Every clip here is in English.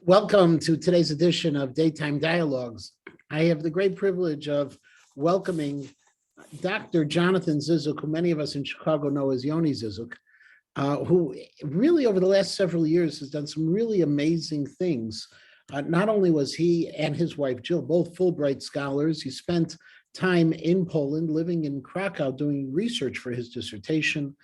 Welcome to today's edition of Daytime Dialogues. I have the great privilege of welcoming Dr. Jonathan Zisook, who many of us in Chicago know as Yoni Zisook, who really over the last several years has done some really amazing things. Not only was he and his wife Jill both Fulbright scholars, he spent time in Poland, living in Krakow, doing research for his dissertation.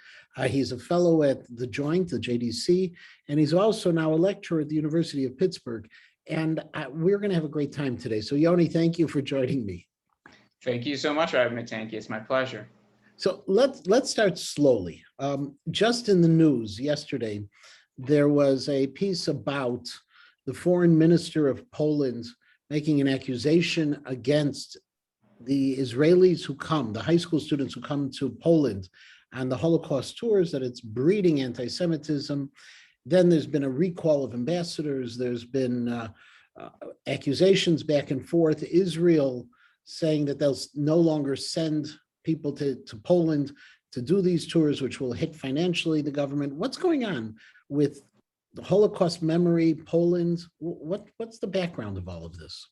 He's a fellow at the Joint, the JDC, and he's also now a lecturer at the University of Pittsburgh. And we're going to have a great time today. So Yoni, thank you for joining me. Thank you so much, Rabbi. It's my pleasure. So let's start slowly. Just in the news yesterday, there was a piece about the foreign minister of Poland making an accusation against the Israelis who come, the high school students who come to Poland on the Holocaust tours, that it's breeding anti-Semitism. Then there's been a recall of ambassadors. There's been accusations back and forth. Israel saying that they'll no longer send people to Poland to do these tours, which will hit financially the government. What's going on with the Holocaust memory, Poland? What's the background of all of this?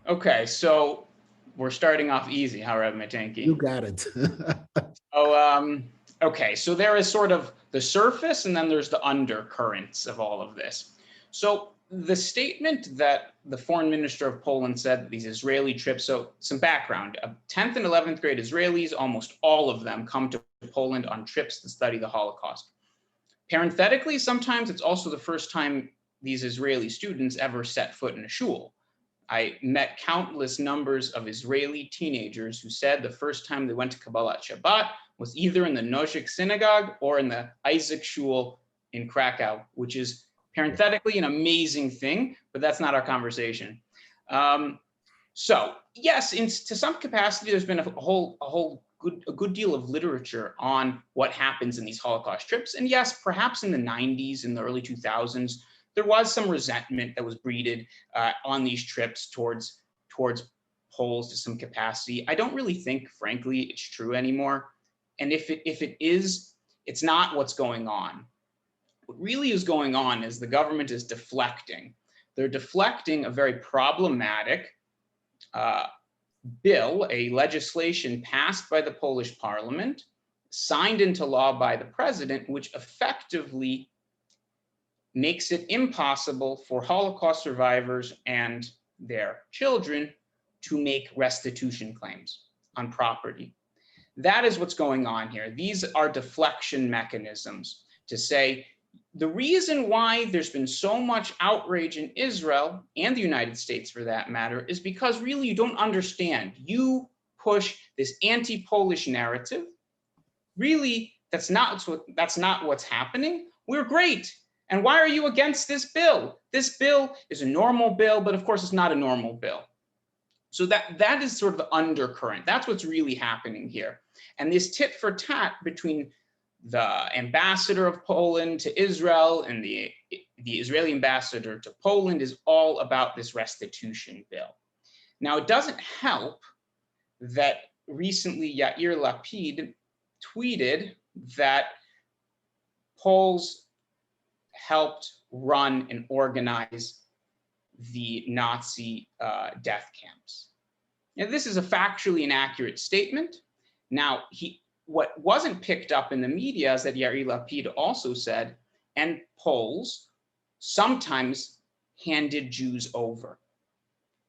Okay, so we're starting off easy, huh, Rabbi? You got it. Okay, so there is sort of the surface and then there's the undercurrents of all of this. So the statement that the foreign minister of Poland said that these Israeli trips, so some background, 10th and 11th grade Israelis, almost all of them come to Poland on trips to study the Holocaust. Parenthetically, sometimes it's also the first time these Israeli students ever set foot in a shul. I met countless numbers of Israeli teenagers who said the first time they went to Kabbalat Shabbat was either in the Noshik synagogue or in the Isaac shul in Krakow, which is parenthetically an amazing thing, but that's not our conversation. So yes, to some capacity, there's been a good deal of literature on what happens in these Holocaust trips. And yes, perhaps in the 90s, in the early 2000s, there was some resentment that was breeded on these trips towards Poles to some capacity. I don't really think, frankly, it's true anymore. And if it is, it's not what's going on. What really is going on is the government is deflecting. They're deflecting a very problematic bill, a legislation passed by the Polish parliament, signed into law by the president, which effectively makes it impossible for Holocaust survivors and their children to make restitution claims on property. That is what's going on here. These are deflection mechanisms to say the reason why there's been so much outrage in Israel and the United States for that matter is because really you don't understand. You push this anti-Polish narrative. Really, that's not what's happening. We're great. And why are you against this bill? This bill is a normal bill, but of course it's not a normal bill. So that is sort of the undercurrent. That's what's really happening here. And this tit for tat between the ambassador of Poland to Israel and the Israeli ambassador to Poland is all about this restitution bill. Now, it doesn't help that recently Yair Lapid tweeted that Poles helped run and organize the Nazi death camps. Now, this is a factually inaccurate statement. Now, what wasn't picked up in the media is that Yair Lapid also said, and Poles sometimes handed Jews over.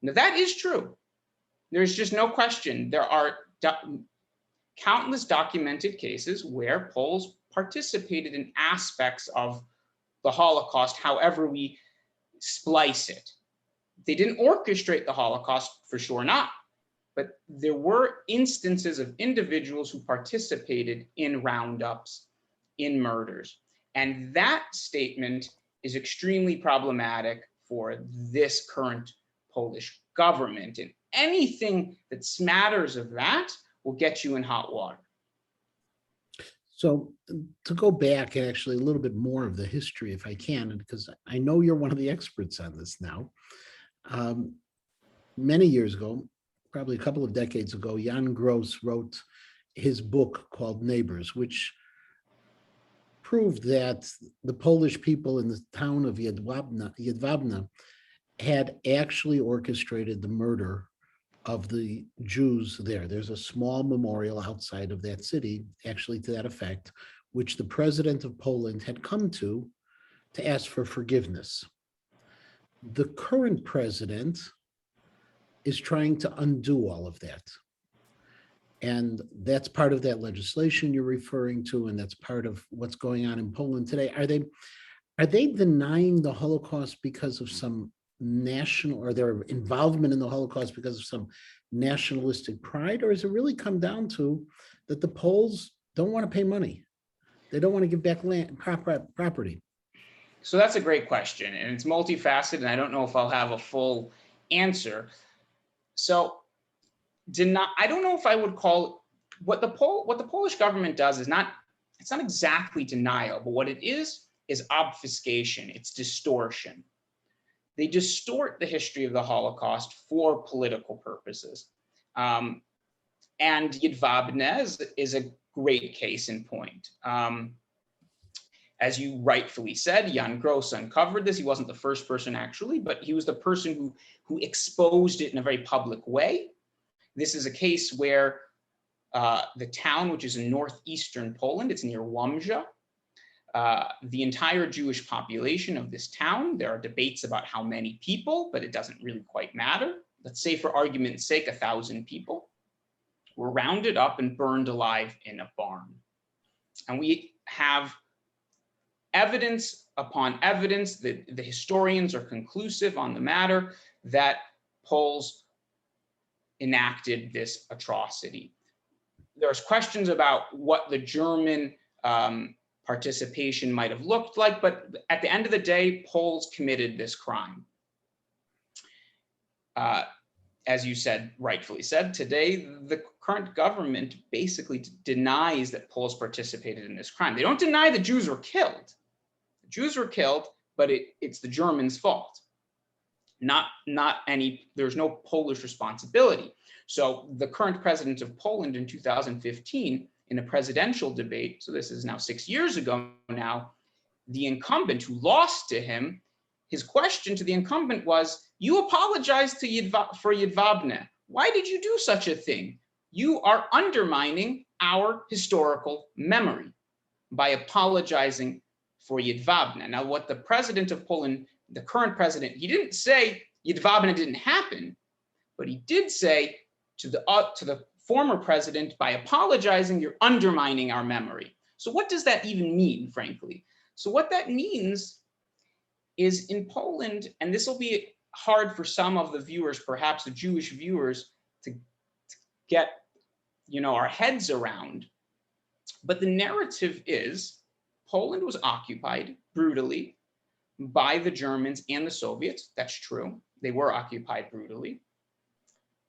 Now, that is true. There's just no question. There are countless documented cases where Poles participated in aspects of the Holocaust, however we splice it. They didn't orchestrate the Holocaust, for sure not, but there were instances of individuals who participated in roundups, in murders. And that statement is extremely problematic for this current Polish government. And anything that smatters of that will get you in hot water. So to go back actually a little bit more of the history, if I can, because I know you're one of the experts on this now. Many years ago, probably a couple of decades ago, Jan Gross wrote his book called Neighbors, which proved that the Polish people in the town of Jedwabne had actually orchestrated the murder of the Jews there. There's a small memorial outside of that city, actually to that effect, which the president of Poland had come to ask for forgiveness. The current president is trying to undo all of that. And that's part of that legislation you're referring to, and that's part of what's going on in Poland today. Are they denying the Holocaust because of some national, or their involvement in the Holocaust because of some nationalistic pride? Or has it really come down to that the Poles don't want to pay money? They don't want to give back land, property. So that's a great question, and it's multifaceted, and I don't know if I'll have a full answer. So I don't know if I would call what the Polish government does is not, it's not exactly denial, but what it is obfuscation, it's distortion. They distort the history of the Holocaust for political purposes. And Jedwabne is a great case in point. As you rightfully said, Jan Gross uncovered this. He wasn't the first person actually, but he was the person who exposed it in a very public way. This is a case where the town, which is in northeastern Poland, it's near Łomża, the entire Jewish population of this town, there are debates about how many people, but it doesn't really quite matter. Let's say for argument's sake, 1,000 people were rounded up and burned alive in a barn. And we have evidence upon evidence that the historians are conclusive on the matter that Poles enacted this atrocity. There's questions about what the German participation might have looked like, but at the end of the day, Poles committed this crime. As you said, rightfully said, today, the current government basically denies that Poles participated in this crime. They don't deny the Jews were killed. The Jews were killed, but it's the Germans' fault. There's no Polish responsibility. So the current president of Poland in 2015, in a presidential debate, so this is now 6 years ago now, the incumbent who lost to him, his question to the incumbent was, you apologized for Jedwabne. Why did you do such a thing? You are undermining our historical memory by apologizing for Jedwabne. Now, what the president of Poland, the current president, he didn't say Jedwabne didn't happen, but he did say to the former president, by apologizing, you're undermining our memory. So what does that even mean, frankly? So what that means is in Poland, and this will be hard for some of the viewers, perhaps the Jewish viewers, to get our heads around, but the narrative is Poland was occupied brutally by the Germans and the Soviets. That's true. They were occupied brutally.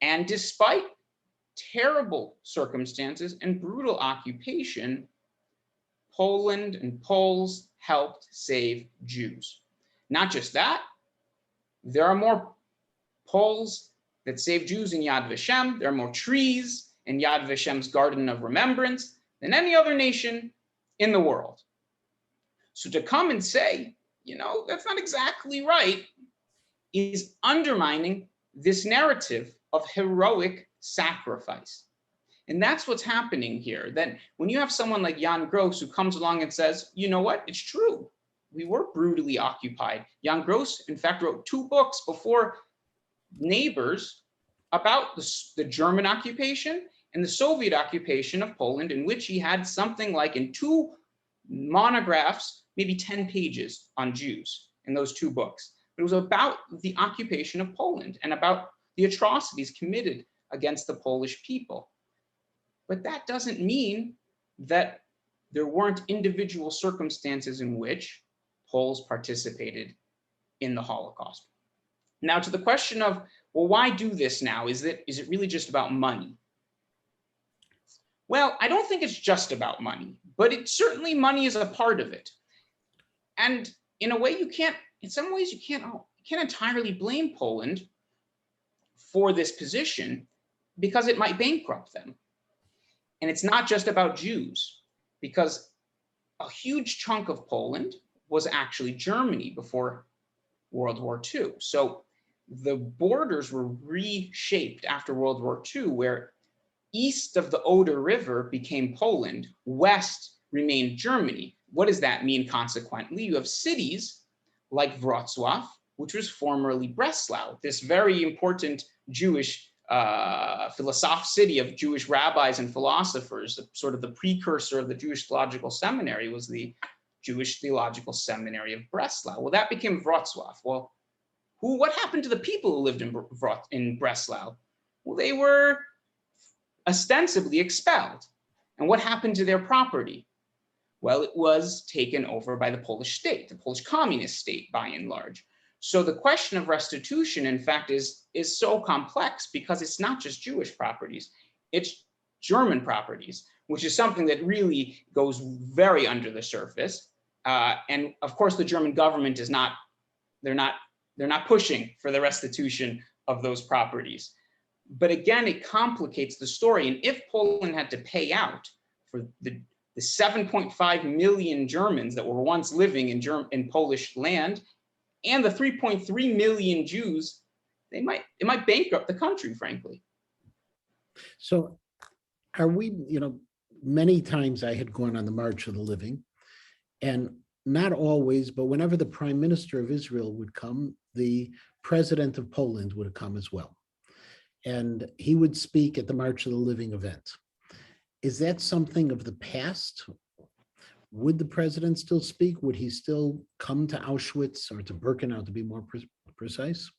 And despite terrible circumstances and brutal occupation, Poland and Poles helped save Jews. Not just that, there are more Poles that save Jews in Yad Vashem. There are more trees in Yad Vashem's Garden of Remembrance than any other nation in the world. So to come and say, that's not exactly right, is undermining this narrative of heroic sacrifice. And that's what's happening here. That when you have someone like Jan Gross who comes along and says, you know what, it's true. We were brutally occupied. Jan Gross, in fact, wrote 2 books before Neighbors about the German occupation and the Soviet occupation of Poland, in which he had something like in 2 monographs, maybe 10 pages on Jews in those 2 books. It was about the occupation of Poland and about the atrocities committed against the Polish people. But that doesn't mean that there weren't individual circumstances in which Poles participated in the Holocaust. Now, to the question of, well, why do this now? Is it really just about money? Well, I don't think it's just about money, but certainly money is a part of it. And in a way, in some ways, you can't entirely blame Poland for this position because it might bankrupt them. And it's not just about Jews, because a huge chunk of Poland was actually Germany before World War II. So the borders were reshaped after World War II, where east of the Oder River became Poland, west remained Germany. What does that mean consequently? You have cities like Wrocław, which was formerly Breslau, this very important Jewish philosophic city of Jewish rabbis and philosophers. Sort of the precursor of the Jewish Theological Seminary was the Jewish Theological Seminary of Breslau. Well, that became Wrocław. Well, what happened to the people who lived in Breslau? Well, they were ostensibly expelled. And what happened to their property? Well, it was taken over by the Polish state, the Polish communist state by and large. So the question of restitution, in fact, is so complex because it's not just Jewish properties, it's German properties, which is something that really goes very under the surface. And of course, the German government is not, they're not pushing for the restitution of those properties. But again, it complicates the story. And if Poland had to pay out for the 7.5 million Germans that were once living in Polish land and the 3.3 million Jews, it might bankrupt the country, frankly. So are we, many times I had gone on the March of the Living, and not always, but whenever the Prime Minister of Israel would come, the President of Poland would come as well. And he would speak at the March of the Living event. Is that something of the past? Would the president still speak? Would he still come to Auschwitz or to Birkenau, to be more precise?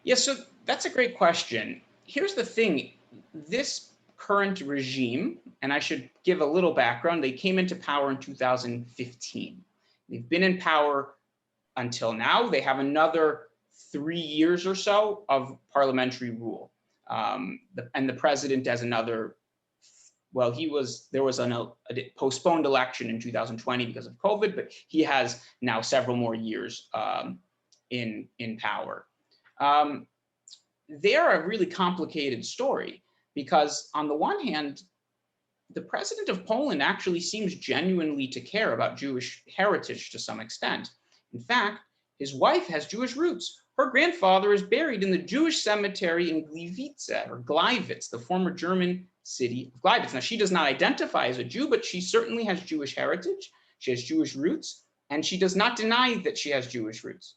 Yes, so that's a great question. Here's the thing. This current regime, and I should give a little background, they came into power in 2015. They've been in power until now. They have another 3 years or so of parliamentary rule. And the president has another, well, there was a postponed election in 2020 because of COVID, but he has now several more years in power. They're a really complicated story because on the one hand, the president of Poland actually seems genuinely to care about Jewish heritage to some extent. In fact, his wife has Jewish roots. Her grandfather is buried in the Jewish cemetery in Gliwice, or Gleiwitz, the former German city of Gleiwitz. Now, she does not identify as a Jew, but she certainly has Jewish heritage. She has Jewish roots, and she does not deny that she has Jewish roots.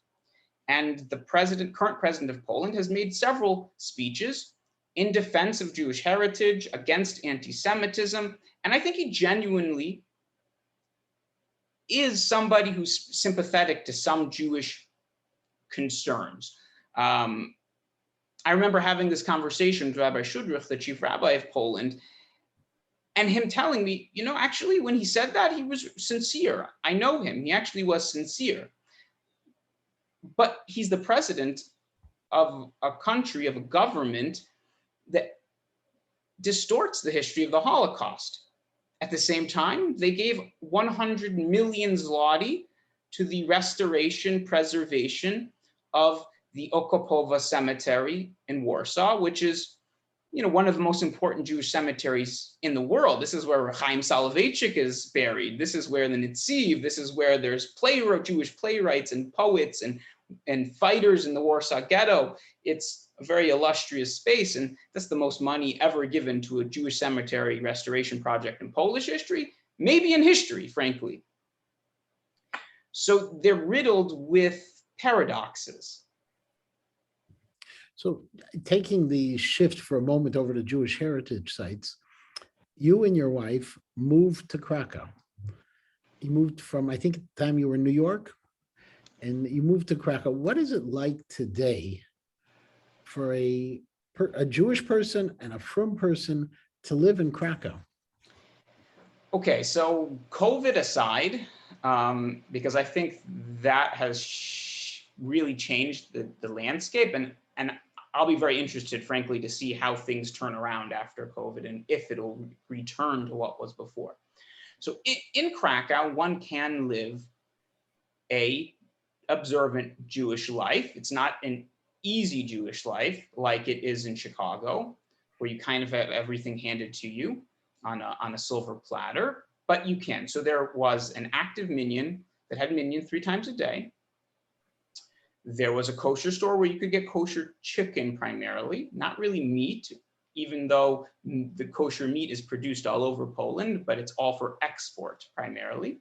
And the current president of Poland has made several speeches in defense of Jewish heritage, against anti-Semitism. And I think he genuinely is somebody who's sympathetic to some Jewish concerns. I remember having this conversation with Rabbi Shudrich, the chief rabbi of Poland, and him telling me, actually, when he said that, he was sincere. I know him. He actually was sincere. But he's the president of a country, of a government that distorts the history of the Holocaust. At the same time, they gave 100 million zloty to the restoration, preservation of the Okopowa Cemetery in Warsaw, which is, one of the most important Jewish cemeteries in the world. This is where Chaim Soloveitchik is buried. This is where the Netziv, this is where there's Jewish playwrights and poets and fighters in the Warsaw Ghetto. It's a very illustrious space, and that's the most money ever given to a Jewish cemetery restoration project in Polish history, maybe in history, frankly. So they're riddled with paradoxes. So taking the shift for a moment over to Jewish heritage sites, you and your wife moved to Krakow. You moved from, I think at the time you were in New York, and you moved to Krakow. What is it like today for a Jewish person and a frum person to live in Krakow? Okay, so COVID aside, because I think that has really changed the landscape, and I'll be very interested, frankly, to see how things turn around after COVID and if it'll return to what was before. So in Krakow, one can live a observant Jewish life. It's not an easy Jewish life like it is in Chicago, where you kind of have everything handed to you on a silver platter. but you can. So there was an active minyan that had minyan 3 times a day. There was a kosher store where you could get kosher chicken primarily, not really meat, even though the kosher meat is produced all over Poland, but it's all for export primarily.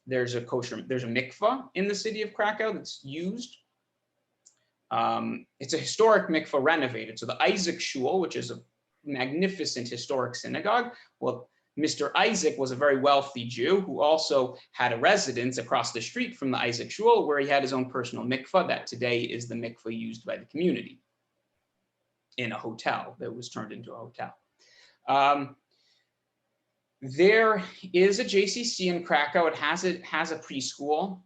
There's a mikvah in the city of Krakow that's used. It's a historic mikvah renovated. So the Isaac Shul, which is a magnificent historic synagogue, well, Mr. Isaac was a very wealthy Jew who also had a residence across the street from the Isaac Shul, where he had his own personal mikvah that today is the mikvah used by the community in a hotel that was turned into a hotel. There is a JCC in Krakow. It has a preschool.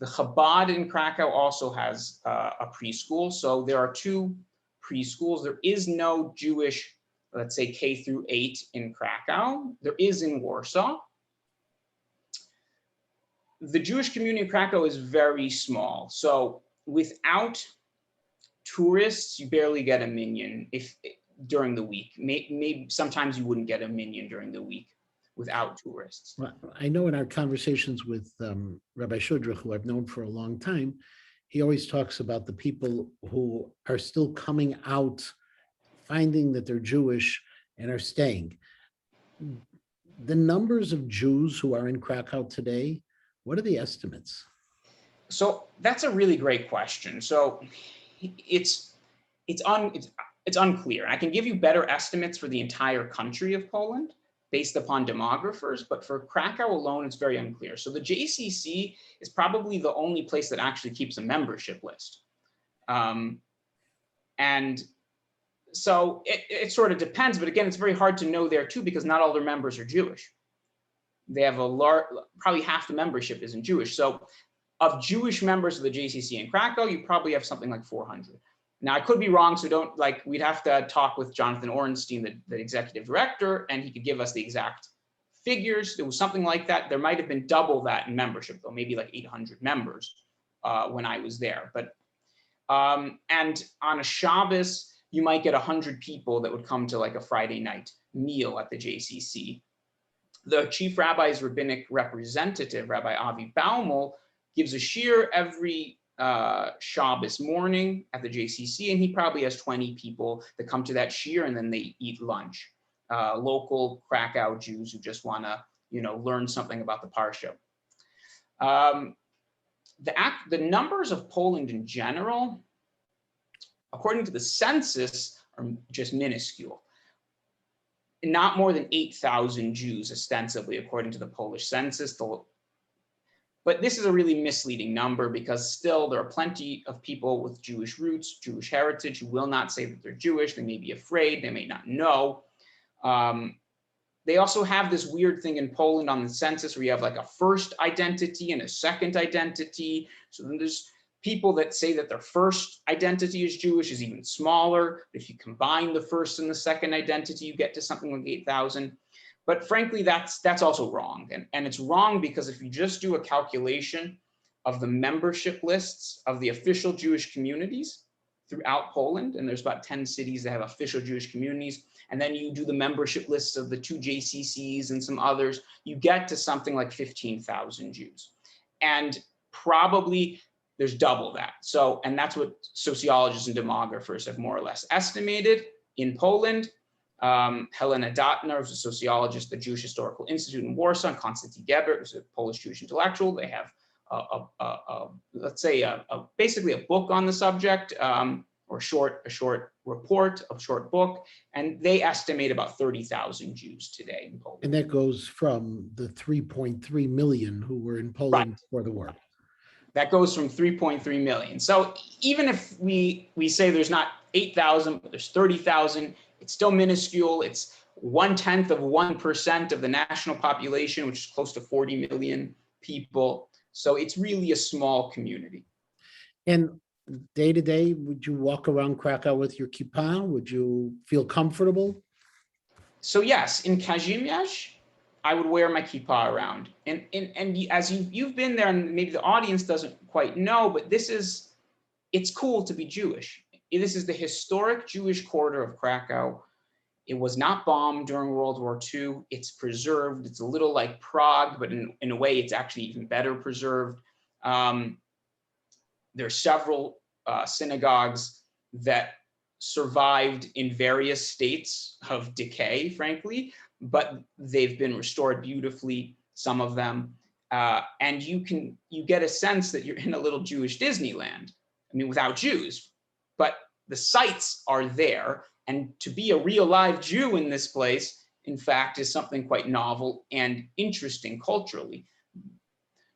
The Chabad in Krakow also has a preschool. So there are 2 preschools. There is no Jewish, let's say, K through 8 in Krakow. There is in Warsaw. The Jewish community in Krakow is very small. So without tourists, you barely get a minyan during the week. Maybe sometimes you wouldn't get a minyan during the week without tourists. Well, I know in our conversations with Rabbi Shudrich, who I've known for a long time, he always talks about the people who are still coming out, finding that they're Jewish and are staying. The numbers of Jews who are in Krakow today, what are the estimates? So that's a really great question. So it's unclear. I can give you better estimates for the entire country of Poland based upon demographers, but for Krakow alone, it's very unclear. So the JCC is probably the only place that actually keeps a membership list. And so it sort of depends, but again, it's very hard to know there too, because not all their members are Jewish. They have probably half the membership isn't Jewish. So of Jewish members of the JCC in Krakow, you probably have something like 400. Now, I could be wrong, so we'd have to talk with Jonathan Orenstein, the executive director, and he could give us the exact figures. It was something like that. There might have been double that in membership, though, maybe like 800 members when I was there. But and on a Shabbos, you might get 100 people that would come to like a Friday night meal at the JCC. The chief rabbi's rabbinic representative, Rabbi Avi Baumel, gives a shiur every Shabbos morning at the JCC, and he probably has 20 people that come to that shiur, and then they eat lunch. Local Krakow Jews who just want to, learn something about the Parsha. The numbers of Poland in general, according to the census, are just minuscule. Not more than 8,000 Jews, ostensibly, according to the Polish census. But this is a really misleading number, because still there are plenty of people with Jewish roots, Jewish heritage, who will not say that they're Jewish. They may be afraid, they may not know. They also have this weird thing in Poland on the census where you have like a first identity and a second identity. So then there's people that say that their first identity is Jewish is even smaller. If you combine the first and the second identity, you get to something like 8,000. But frankly, that's also wrong. And it's wrong because if you just do a calculation of the membership lists of the official Jewish communities throughout Poland, and there's about 10 cities that have official Jewish communities, and then you do the membership lists of the 2 JCCs and some others, you get to something like 15,000 Jews. And probably there's double that. So, and that's what sociologists and demographers have more or less estimated in Poland. Helena Dotner, who's a sociologist at the Jewish Historical Institute in Warsaw, and Konstantin Gebert, who's a Polish Jewish intellectual. They have basically a book on the subject, or a short report, a short book, and they estimate about 30,000 Jews today in Poland. And that goes from the 3.3 million who were in Poland before the war. That goes from 3.3 million. So even if we say there's not 8,000, but there's 30,000, it's still minuscule. It's 0.1% of the national population, which is close to 40 million people. So it's really a small community. And day to day, would you walk around Krakow with your kippah? Would you feel comfortable? So yes, in Kazimierz, I would wear my kippah around. And as you've been there, and maybe the audience doesn't quite know, but it's cool to be Jewish. This is the historic Jewish quarter of Krakow. It was not bombed during World War II. It's preserved. It's a little like Prague, but in a way, it's actually even better preserved. There are several synagogues that survived in various states of decay, frankly, but they've been restored beautifully, some of them. And you get a sense that you're in a little Jewish Disneyland. I mean, without Jews, but the sites are there. And to be a real live Jew in this place, in fact, is something quite novel and interesting culturally.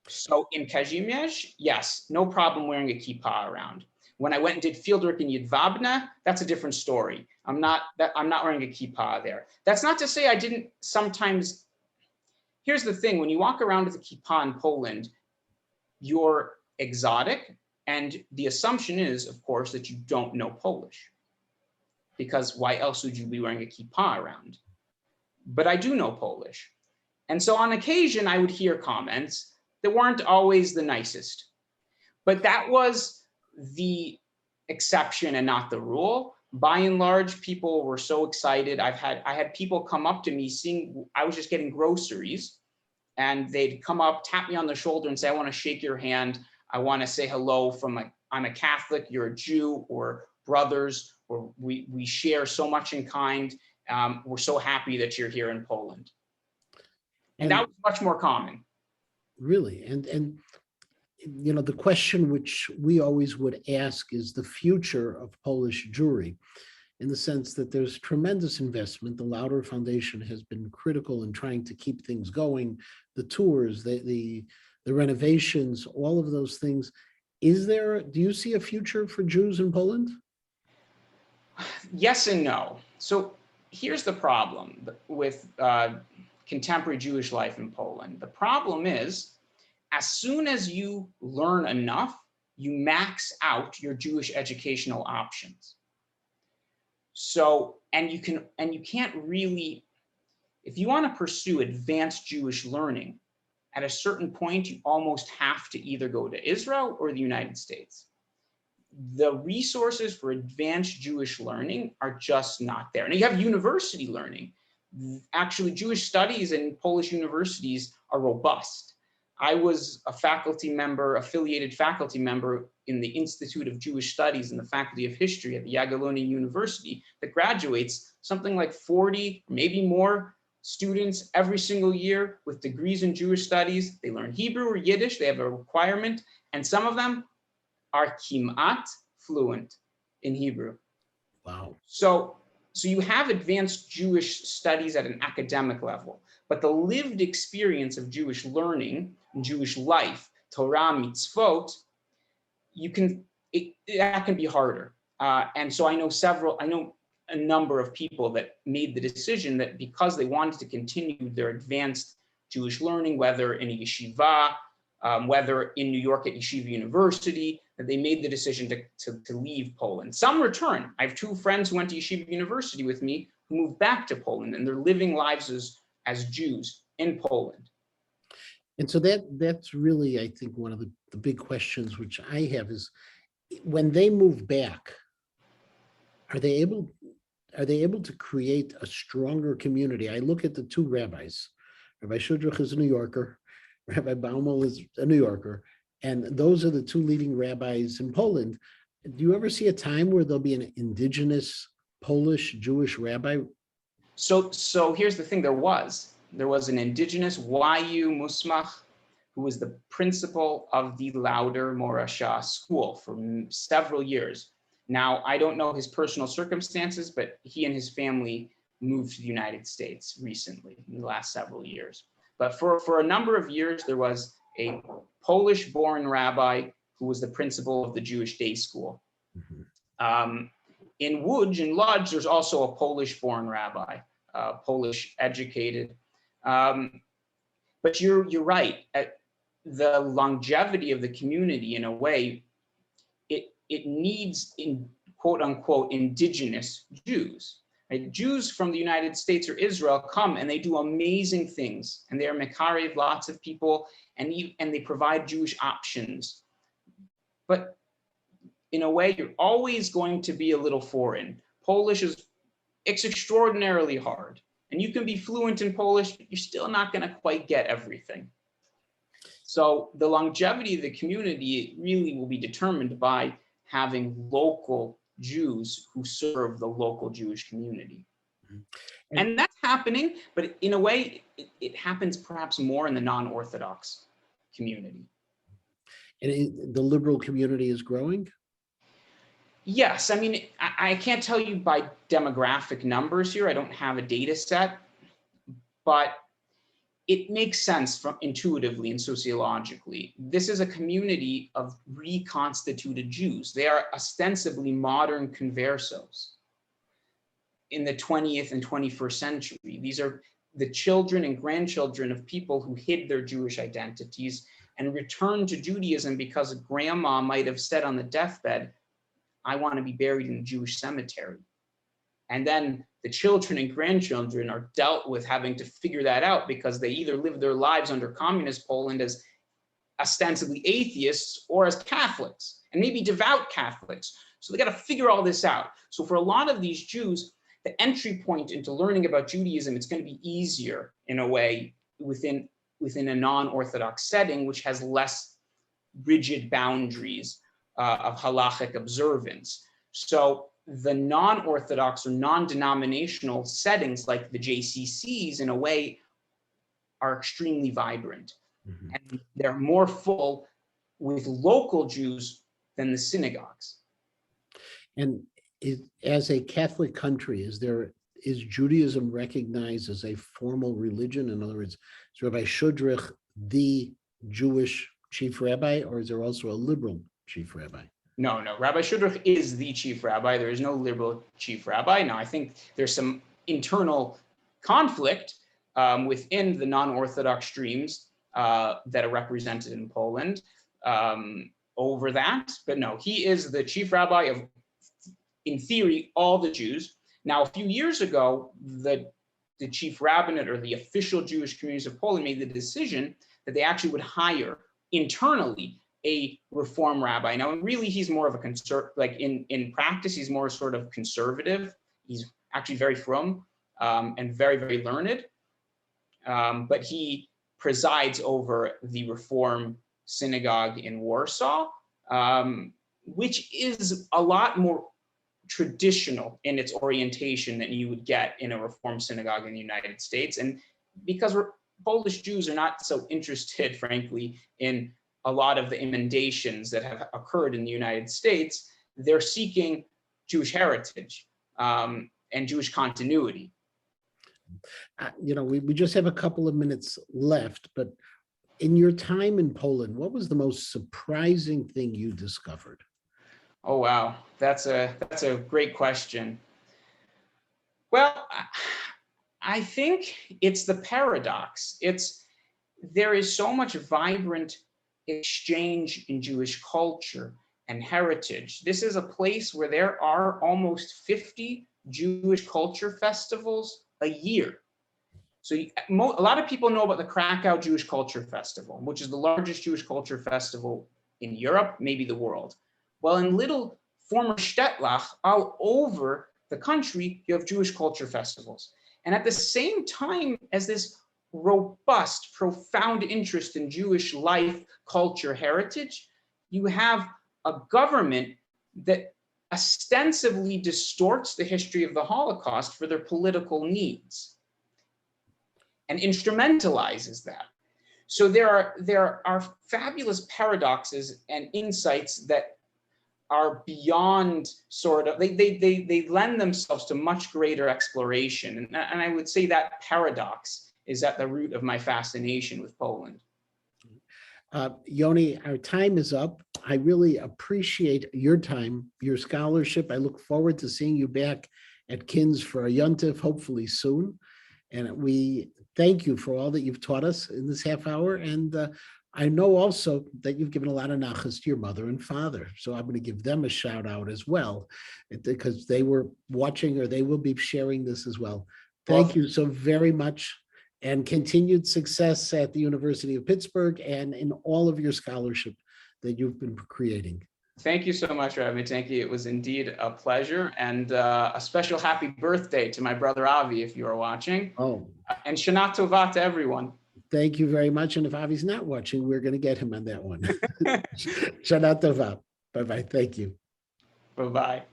So in Kazimierz, yes, no problem wearing a kippah around. When I went and did fieldwork in Jedwabne, that's a different story. I'm not wearing a kippah there. That's not to say I didn't sometimes. Here's the thing: when you walk around with a kippah in Poland, you're exotic, and the assumption is, of course, that you don't know Polish, because why else would you be wearing a kippah around? But I do know Polish, and so on occasion I would hear comments that weren't always the nicest, but that was the exception and not the rule. By and large, people were so excited. I had people come up to me seeing I was just getting groceries, and they'd come up, tap me on the shoulder and say, I want to shake your hand. I want to say hello I'm a Catholic, you're a Jew, or brothers, or we share so much in kind. We're so happy that you're here in Poland. And that was much more common. Really, and you know, the question which we always would ask is the future of Polish Jewry, in the sense that there's tremendous investment. The Lauder Foundation has been critical in trying to keep things going, the tours, the renovations, all of those things. Do you see a future for Jews in Poland? Yes and no. So here's the problem with contemporary Jewish life in Poland. The problem is, as soon as you learn enough, you max out your Jewish educational options. So, and you can't really, if you want to pursue advanced Jewish learning, at a certain point, you almost have to either go to Israel or the United States. The resources for advanced Jewish learning are just not there. Now you have university learning. Actually, Jewish studies in Polish universities are robust. I was a faculty member, affiliated faculty member in the Institute of Jewish Studies in the Faculty of History at the Jagiellonian University that graduates something like 40, maybe more students every single year with degrees in Jewish studies. They learn Hebrew or Yiddish, they have a requirement, and some of them are kimat fluent in Hebrew. Wow. So you have advanced Jewish studies at an academic level, but the lived experience of Jewish learning and Jewish life, Torah, mitzvot, that can be harder. And so I know a number of people that made the decision that because they wanted to continue their advanced Jewish learning, whether in a yeshiva, whether in New York at Yeshiva University, that they made the decision to leave Poland. Some return. I have two friends who went to Yeshiva University with me who moved back to Poland, and they're living lives as Jews in Poland. And so that's really, I think, one of the big questions which I have is, when they move back, are they able to create a stronger community? I look at the two rabbis. Rabbi Shudrich is a New Yorker, Rabbi Baumel is a New Yorker, and those are the two leading rabbis in Poland. Do you ever see a time where there'll be an indigenous Polish Jewish rabbi? So here's the thing: there was an indigenous YU Musmach who was the principal of the Lauder Morasha school for several years. Now, I don't know his personal circumstances, but he and his family moved to the United States recently, in the last several years. But for a number of years, there was a Polish-born rabbi who was the principal of the Jewish day school. Mm-hmm. In Łódź, in Lodz, there's also a Polish-born rabbi, Polish-educated. But you're right. The longevity of the community, in a way, it needs, in quote unquote, indigenous Jews. Right? Jews from the United States or Israel come and they do amazing things, and they are mekarev lots of people, and they provide Jewish options. But in a way, you're always going to be a little foreign. Polish is it's extraordinarily hard. And you can be fluent in Polish, but you're still not going to quite get everything. So the longevity of the community really will be determined by having local Jews who serve the local Jewish community. And that's happening, but in a way, it happens perhaps more in the non-Orthodox community. And the liberal community is growing? Yes, I mean, I can't tell you by demographic numbers here. I don't have a data set, but it makes sense intuitively and sociologically. This is a community of reconstituted Jews. They are ostensibly modern conversos in the 20th and 21st century. These are the children and grandchildren of people who hid their Jewish identities and returned to Judaism because grandma might have said on the deathbed, I want to be buried in a Jewish cemetery. And then the children and grandchildren are dealt with having to figure that out because they either lived their lives under communist Poland as ostensibly atheists or as Catholics, and maybe devout Catholics. So they got to figure all this out. So for a lot of these Jews, the entry point into learning about Judaism, it's going to be easier in a way within a non-Orthodox setting, which has less rigid boundaries of halachic observance. So the non-Orthodox or non-denominational settings like the JCCs, in a way, are extremely vibrant. Mm-hmm. And they're more full with local Jews than the synagogues. And as a Catholic country, is Judaism recognized as a formal religion? In other words, is Rabbi Shudrich the Jewish chief rabbi, or is there also a liberal chief rabbi? No. Rabbi Shudrich is the chief rabbi. There is no liberal chief rabbi. Now, I think there's some internal conflict within the non-Orthodox streams that are represented in Poland over that. But no, he is the chief rabbi of, in theory, all the Jews. Now, a few years ago, the chief rabbinate or the official Jewish communities of Poland made the decision that they actually would hire internally a reform rabbi. Now, really, he's more of a in practice, he's more sort of conservative. He's actually very frum and very, very learned. But he presides over the Reform synagogue in Warsaw, which is a lot more traditional in its orientation than you would get in a Reform synagogue in the United States. And because Polish Jews are not so interested, frankly, in a lot of the emendations that have occurred in the United States, they're seeking Jewish heritage and Jewish continuity. We just have a couple of minutes left, but in your time in Poland, what was the most surprising thing you discovered? Oh, wow. That's a great question. Well, I think it's the paradox. There is so much vibrant exchange in Jewish culture and heritage. This is a place where there are almost 50 Jewish culture festivals a year. So a lot of people know about the Krakow Jewish Culture Festival, which is the largest Jewish culture festival in Europe, maybe the world. Well, in little former Städtlach all over the country, you have Jewish culture festivals. And at the same time as this robust, profound interest in Jewish life, culture, heritage, you have a government that ostensibly distorts the history of the Holocaust for their political needs and instrumentalizes that. So there are fabulous paradoxes and insights that are beyond sort of, they lend themselves to much greater exploration. And I would say that paradox is at the root of my fascination with Poland. Yoni, our time is up. I really appreciate your time, your scholarship. I look forward to seeing you back at KINS for a yontif, hopefully soon. And we thank you for all that you've taught us in this half hour. And I know also that you've given a lot of nachas to your mother and father. So I'm going to give them a shout out as well, because they were watching, or they will be sharing this as well. Thank you so very much, and continued success at the University of Pittsburgh and in all of your scholarship that you've been creating. Thank you so much, Rabbi. Thank you. It was indeed a pleasure, and a special happy birthday to my brother Avi, if you are watching. Oh, And Shana Tova to everyone. thank you very much. And if Avi's not watching, we're going to get him on that one. Shana Tova. Bye-bye. Thank you. Bye-bye.